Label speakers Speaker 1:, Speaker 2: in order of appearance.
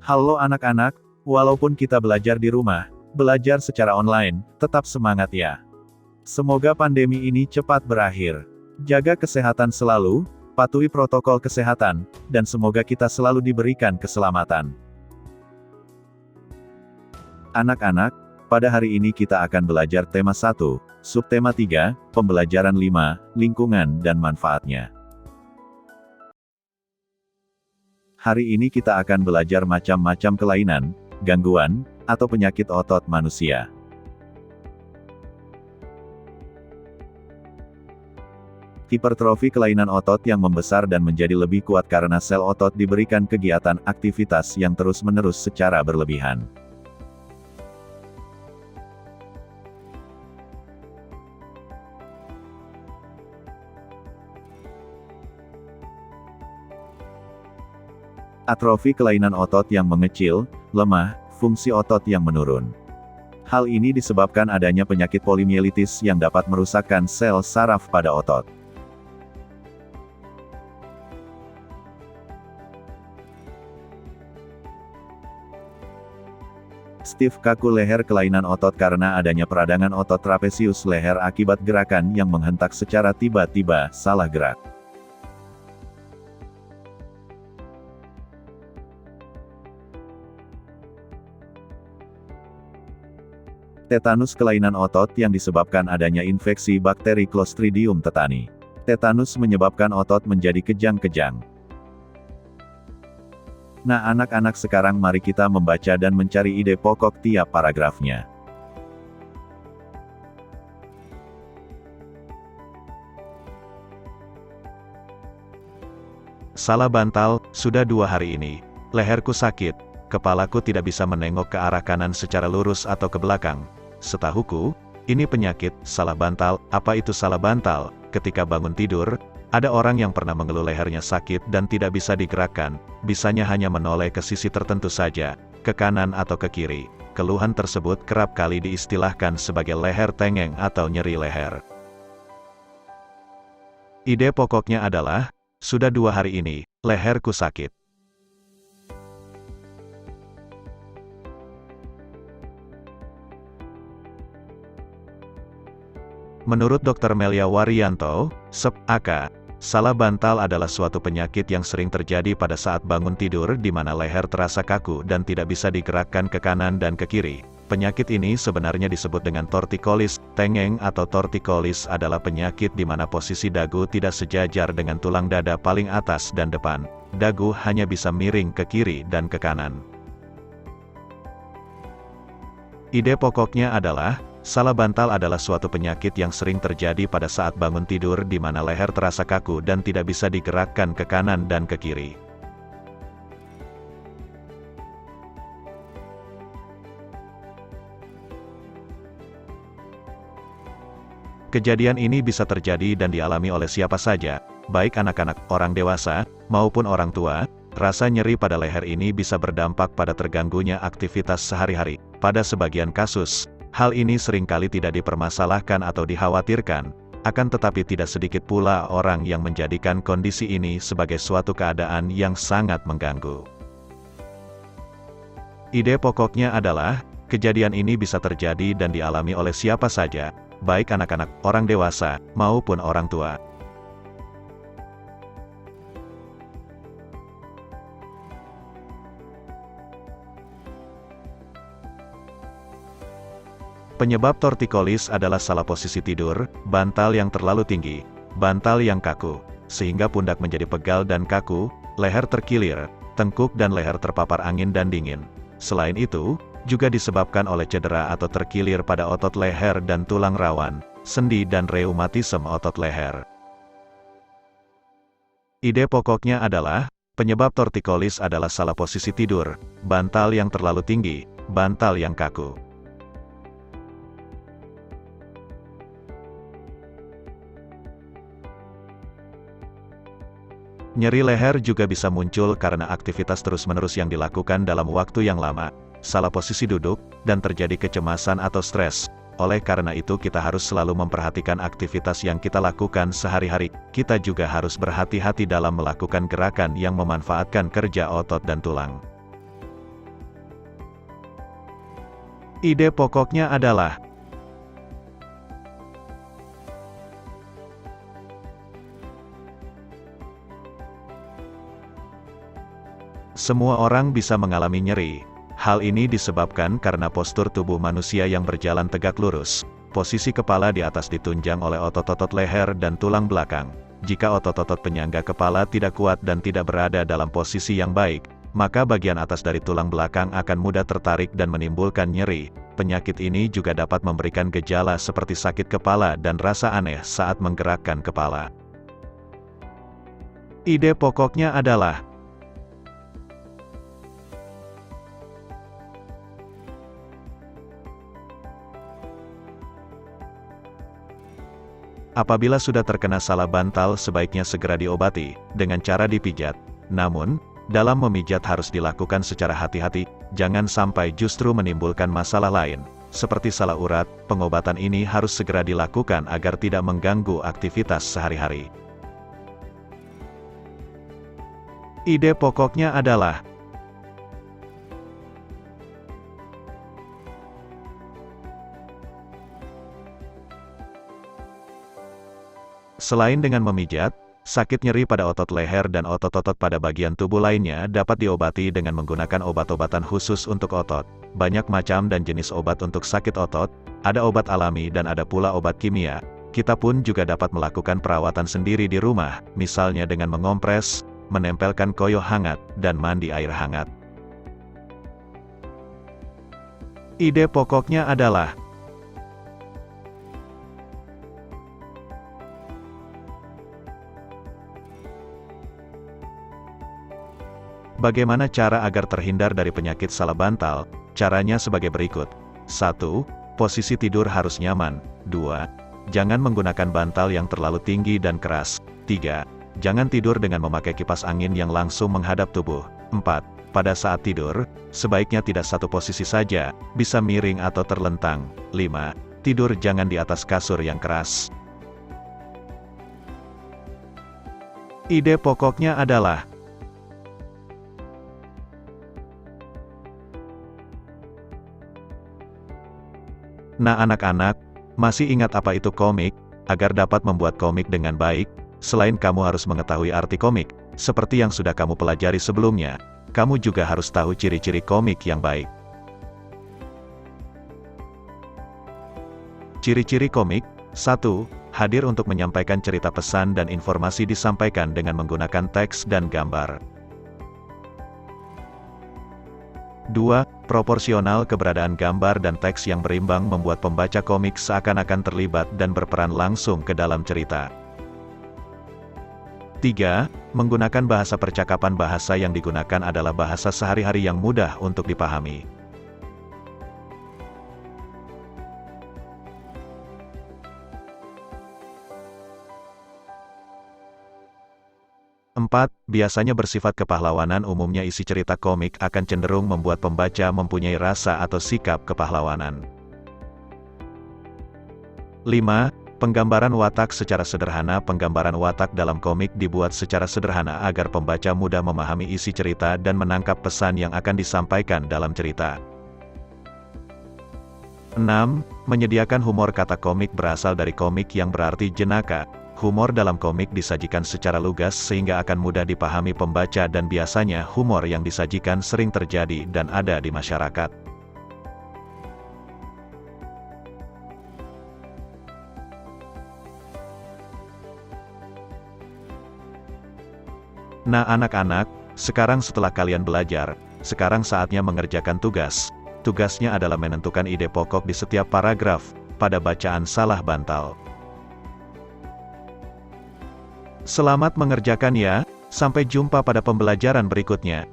Speaker 1: Halo anak-anak, walaupun kita belajar di rumah, belajar secara online, tetap semangat ya. Semoga pandemi ini cepat berakhir. Jaga kesehatan selalu, patuhi protokol kesehatan, dan semoga kita selalu diberikan keselamatan. Anak-anak, pada hari ini kita akan belajar tema 1, subtema 3, pembelajaran 5, lingkungan dan manfaatnya. Hari ini kita akan belajar macam-macam kelainan, gangguan, atau penyakit otot manusia. Hipertrofi kelainan otot yang membesar dan menjadi lebih kuat karena sel otot diberikan kegiatan aktivitas yang terus-menerus secara berlebihan. Atrofi kelainan otot yang mengecil, lemah, fungsi otot yang menurun. Hal ini disebabkan adanya penyakit polimielitis yang dapat merusakkan sel saraf pada otot. Stiff kaku leher kelainan otot karena adanya peradangan otot trapesius leher akibat gerakan yang menghentak secara tiba-tiba, salah gerak. Tetanus kelainan otot yang disebabkan adanya infeksi bakteri Clostridium tetani. Tetanus menyebabkan otot menjadi kejang-kejang. Nah anak-anak sekarang mari kita membaca dan mencari ide pokok tiap paragrafnya.
Speaker 2: Salah bantal, sudah 2 hari ini. Leherku sakit, kepalaku tidak bisa menengok ke arah kanan secara lurus atau ke belakang. Setahuku, ini penyakit salah bantal. Apa itu salah bantal? Ketika bangun tidur, ada orang yang pernah mengeluh lehernya sakit dan tidak bisa digerakkan, bisanya hanya menoleh ke sisi tertentu saja, ke kanan atau ke kiri. Keluhan tersebut kerap kali diistilahkan sebagai leher tengeng atau nyeri leher. Ide pokoknya adalah, sudah 2 hari ini, leherku sakit. Menurut Dr. Melia Waryanto, SEP.AK, salah bantal adalah suatu penyakit yang sering terjadi pada saat bangun tidur di mana leher terasa kaku dan tidak bisa digerakkan ke kanan dan ke kiri. Penyakit ini sebenarnya disebut dengan torticollis. Tengeng atau torticollis adalah penyakit di mana posisi dagu tidak sejajar dengan tulang dada paling atas dan depan. Dagu hanya bisa miring ke kiri dan ke kanan. Ide pokoknya adalah, salah bantal adalah suatu penyakit yang sering terjadi pada saat bangun tidur di mana leher terasa kaku dan tidak bisa digerakkan ke kanan dan ke kiri. Kejadian ini bisa terjadi dan dialami oleh siapa saja, baik anak-anak, orang dewasa, maupun orang tua. Rasa nyeri pada leher ini bisa berdampak pada terganggunya aktivitas sehari-hari. Pada sebagian kasus, hal ini seringkali tidak dipermasalahkan atau dikhawatirkan, akan tetapi tidak sedikit pula orang yang menjadikan kondisi ini sebagai suatu keadaan yang sangat mengganggu. Ide pokoknya adalah, kejadian ini bisa terjadi dan dialami oleh siapa saja, baik anak-anak, orang dewasa, maupun orang tua. Penyebab torticollis adalah salah posisi tidur, bantal yang terlalu tinggi, bantal yang kaku, sehingga pundak menjadi pegal dan kaku, leher terkilir, tengkuk dan leher terpapar angin dan dingin. Selain itu, juga disebabkan oleh cedera atau terkilir pada otot leher dan tulang rawan, sendi dan reumatisme otot leher. Ide pokoknya adalah, penyebab torticollis adalah salah posisi tidur, bantal yang terlalu tinggi, bantal yang kaku. Nyeri leher juga bisa muncul karena aktivitas terus-menerus yang dilakukan dalam waktu yang lama, salah posisi duduk, dan terjadi kecemasan atau stres. Oleh karena itu kita harus selalu memperhatikan aktivitas yang kita lakukan sehari-hari. Kita juga harus berhati-hati dalam melakukan gerakan yang memanfaatkan kerja otot dan tulang. Ide pokoknya adalah semua orang bisa mengalami nyeri. Hal ini disebabkan karena postur tubuh manusia yang berjalan tegak lurus. Posisi kepala di atas ditunjang oleh otot-otot leher dan tulang belakang. Jika otot-otot penyangga kepala tidak kuat dan tidak berada dalam posisi yang baik, maka bagian atas dari tulang belakang akan mudah tertarik dan menimbulkan nyeri. Penyakit ini juga dapat memberikan gejala seperti sakit kepala dan rasa aneh saat menggerakkan kepala. Ide pokoknya adalah apabila sudah terkena salah bantal, sebaiknya segera diobati dengan cara dipijat. Namun, dalam memijat harus dilakukan secara hati-hati, jangan sampai justru menimbulkan masalah lain. Seperti salah urat, pengobatan ini harus segera dilakukan agar tidak mengganggu aktivitas sehari-hari. Ide pokoknya adalah selain dengan memijat, sakit nyeri pada otot leher dan otot-otot pada bagian tubuh lainnya dapat diobati dengan menggunakan obat-obatan khusus untuk otot. Banyak macam dan jenis obat untuk sakit otot, ada obat alami dan ada pula obat kimia. Kita pun juga dapat melakukan perawatan sendiri di rumah, misalnya dengan mengompres, menempelkan koyo hangat, dan mandi air hangat. Ide pokoknya adalah bagaimana cara agar terhindar dari penyakit salah bantal? Caranya sebagai berikut. 1. Posisi tidur harus nyaman. 2. Jangan menggunakan bantal yang terlalu tinggi dan keras. 3. Jangan tidur dengan memakai kipas angin yang langsung menghadap tubuh. 4. Pada saat tidur, sebaiknya tidak satu posisi saja, bisa miring atau terlentang. 5. Tidur jangan di atas kasur yang keras. Ide pokoknya adalah nah anak-anak, masih ingat apa itu komik? Agar dapat membuat komik dengan baik, selain kamu harus mengetahui arti komik, seperti yang sudah kamu pelajari sebelumnya, kamu juga harus tahu ciri-ciri komik yang baik. Ciri-ciri komik. 1. Hadir untuk menyampaikan cerita, pesan dan informasi disampaikan dengan menggunakan teks dan gambar. 2. Proporsional. Keberadaan gambar dan teks yang berimbang membuat pembaca komik seakan-akan terlibat dan berperan langsung ke dalam cerita. 3. Menggunakan bahasa percakapan. Bahasa yang digunakan adalah bahasa sehari-hari yang mudah untuk dipahami. 4. Biasanya bersifat kepahlawanan. Umumnya isi cerita komik akan cenderung membuat pembaca mempunyai rasa atau sikap kepahlawanan. 5. Penggambaran watak secara sederhana. Penggambaran watak dalam komik dibuat secara sederhana agar pembaca mudah memahami isi cerita dan menangkap pesan yang akan disampaikan dalam cerita. 6. Menyediakan humor. Kata komik berasal dari komik yang berarti jenaka. Humor dalam komik disajikan secara lugas sehingga akan mudah dipahami pembaca dan biasanya humor yang disajikan sering terjadi dan ada di masyarakat. Nah anak-anak, sekarang setelah kalian belajar, sekarang saatnya mengerjakan tugas. Tugasnya adalah menentukan ide pokok di setiap paragraf, pada bacaan salah bantal. Selamat mengerjakan ya, sampai jumpa pada pembelajaran berikutnya.